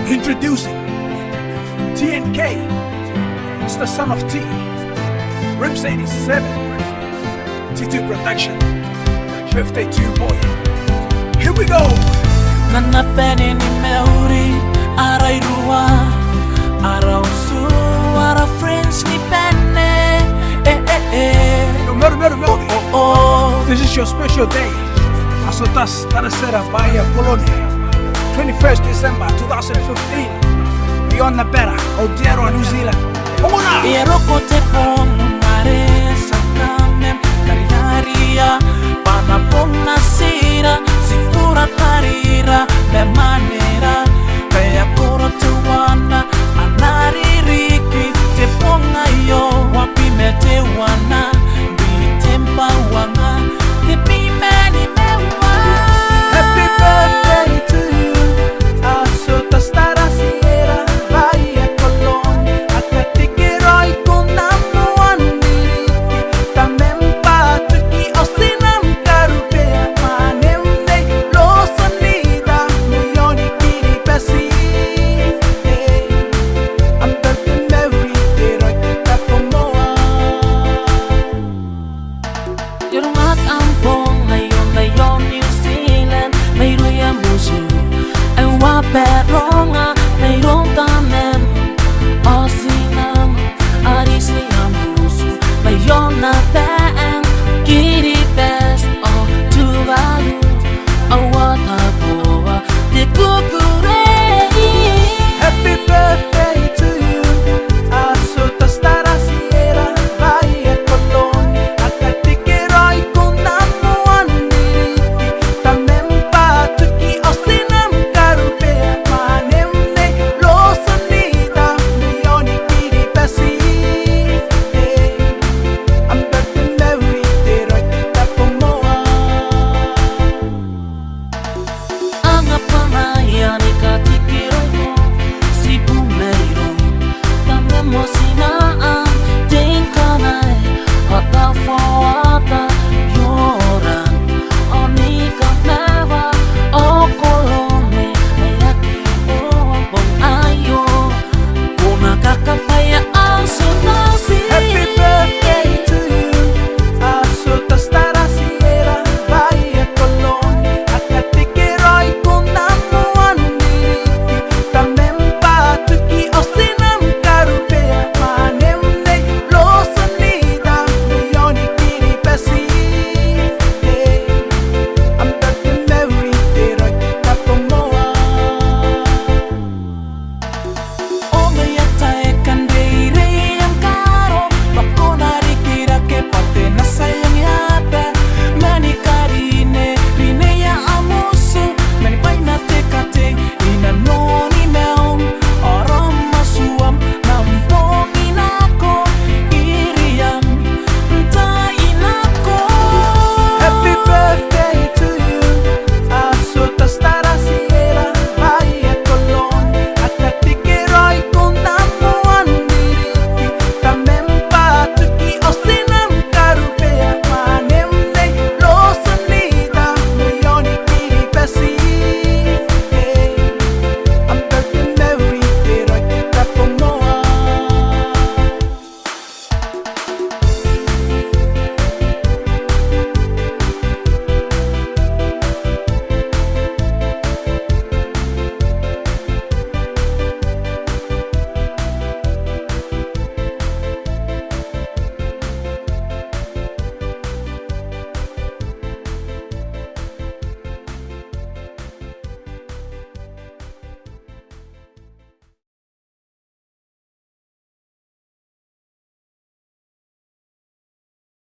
Introducing TNK, Mr. Son of T, Rims 87, T2 Production, birthday to you boy. Here we go! Nanapeni ni meuri, arairua, arausu, ara friends ni penne. This is your special day. Asotas Tarasera Bahia Colonia, 21st December 2015. Beyond the better, Aotearoa, New Zealand. Pomona! Eroko te pomare sakamen kariaria, panapona sira, sipura tarira, me manera, kaya koro tuwana, anaririki, te ponga yo, wapi me te wana, bi tempa wanga, te pimeni mewa. Happy birthday to you, Asotas Tarasera Bahia Colonia, Akatikiroi kunamuani, tamempa tuki osinam karupea, manemne losanida, milioni kiri pesi. I'm birthday Mary, pero kita pomoa. Yurungat ampong ngayon New Zealand, mayroon yung muso ay waperonga, mayroon tanem osinam, aris niyang muso mayon na teen, kiri best o tuvalu awatapoa di kukure. Happy birthday to you, Asotas Tarasera Bahia Colonia, Akatikiroi kunamuani, tamempa tuki osinam karupea, manemne losanida, milioni kiri pesi. I'm birthday Mary, pero kita pomoa. Ang apamayan ikatikiro mo, si Bumeiro, tame mo sinaan, din ka na'y hata fawata.